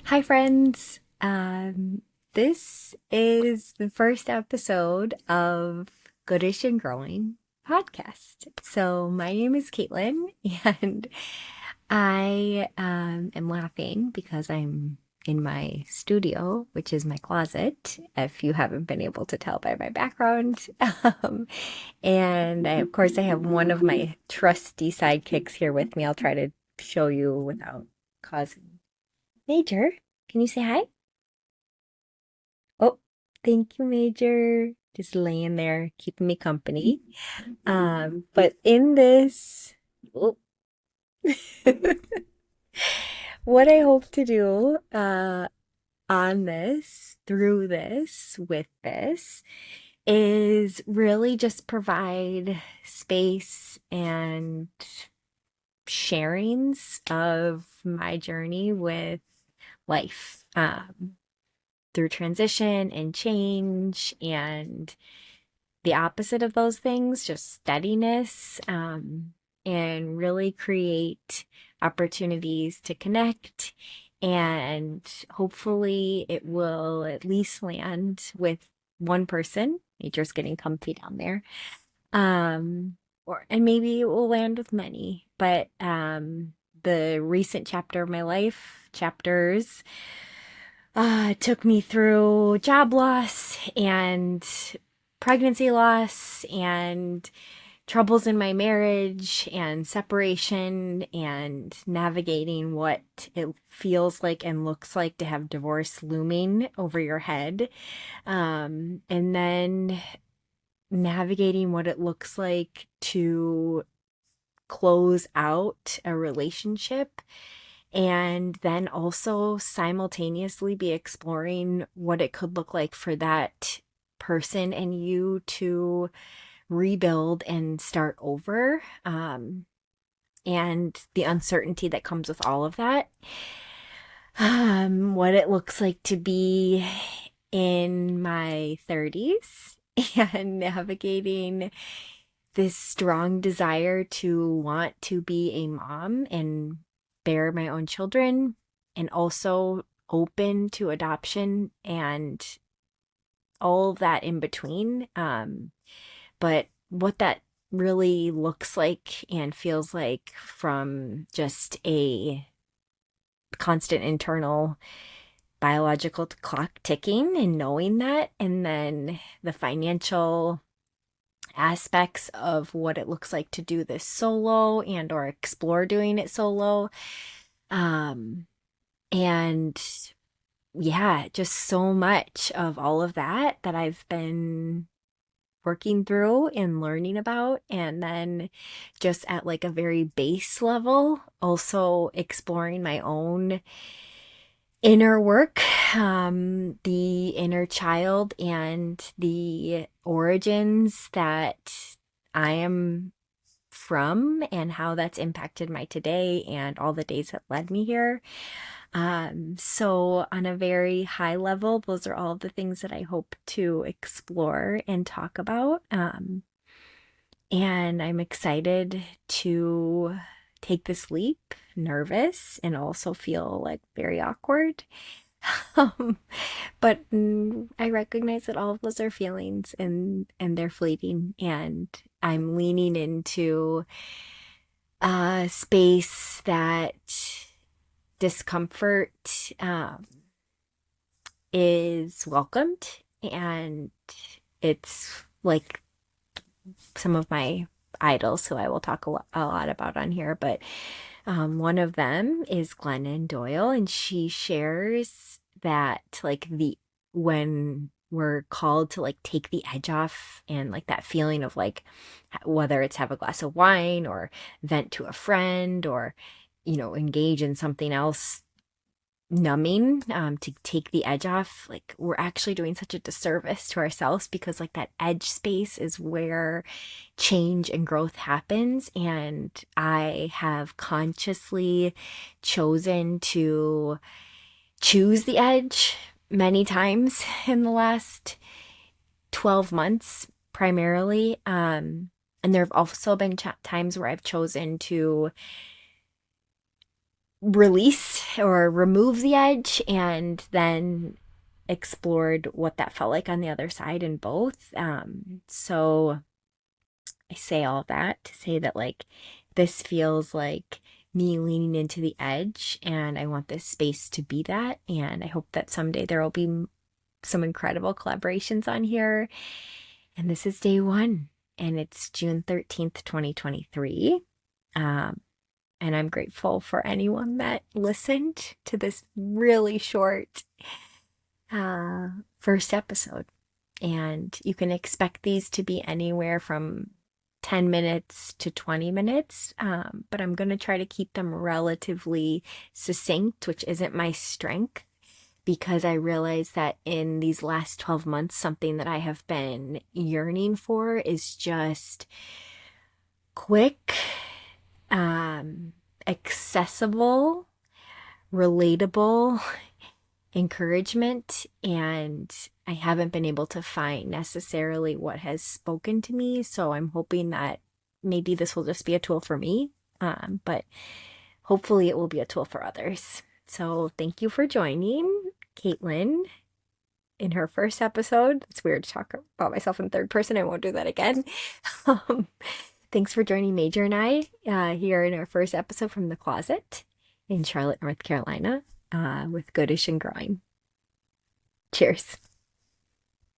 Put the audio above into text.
Hi, friends. This is the first episode of Goodish and Growing podcast. So, my name is Caitlin, and I am laughing because I'm in my studio, which is my closet, if you haven't been able to tell by my background. Um, of course, I have one of my trusty sidekicks here with me. I'll try to show you without causing Major, can you say hi? Oh, thank you, Major. Just laying there, keeping me company. But in this, oh, what I hope to do, on this, through this, with this, is really just provide space and sharings of my journey with life. Through transition and change and the opposite of those things, just steadiness, and really create opportunities to connect. And hopefully, it will at least land with one person. Nature's getting comfy down there. And maybe it will land with many. But the recent chapter of my life, chapters, took me through job loss and pregnancy loss and troubles in my marriage and separation and navigating what it feels like and looks like to have divorce looming over your head. And then navigating what it looks like to close out a relationship and then also simultaneously be exploring what it could look like for that person and you to rebuild and start over, and the uncertainty that comes with all of that. What it looks like to be in my 30s and navigating this strong desire to want to be a mom and bear my own children, and also open to adoption and all of that in between. But what that really looks like and feels like from just a constant internal biological clock ticking and knowing that, and then the financial aspects of what it looks like to do this solo and or explore doing it solo. Um, and yeah, just so much of all of that I've been working through and learning about. And then just at like a very base level, also exploring my own inner work, the inner child and the origins that I am from and how that's impacted my today and all the days that led me here. So on a very high level, those are all the things that I hope to explore and talk about. And I'm excited to take this leap, nervous, and also feel like very awkward. Um, but I recognize that all of those are feelings and they're fleeting, and I'm leaning into a space that discomfort is welcomed, and it's like some of my idols who I will talk a lot about on here, but one of them is Glennon Doyle, and she shares that like the when we're called to like take the edge off and like that feeling of like whether it's have a glass of wine or vent to a friend or engage in something else numbing, to take the edge off, like we're actually doing such a disservice to ourselves, because like that edge space is where change and growth happens. And I have consciously chosen to choose the edge many times in the last 12 months primarily. And there have also been times where I've chosen to release or remove the edge, and then explored what that felt like on the other side in both. So I say all that to say that, like, this feels like me leaning into the edge, and I want this space to be that. And I hope that someday there will be some incredible collaborations on here. And this is day one, and it's June 13th, 2023. And I'm grateful for anyone that listened to this really short first episode. And you can expect these to be anywhere from 10 minutes to 20 minutes, but I'm going to try to keep them relatively succinct, which isn't my strength, because I realize that in these last 12 months, something that I have been yearning for is just quick, accessible, relatable encouragement, and I haven't been able to find necessarily what has spoken to me. So I'm hoping that maybe this will just be a tool for me, but hopefully it will be a tool for others. So thank you for joining Caitlin in her first episode. It's weird to talk about myself in third person. I won't do that again. Thanks for joining Major and I here in our first episode from the closet in Charlotte, North Carolina, with Goodish and Growing. Cheers.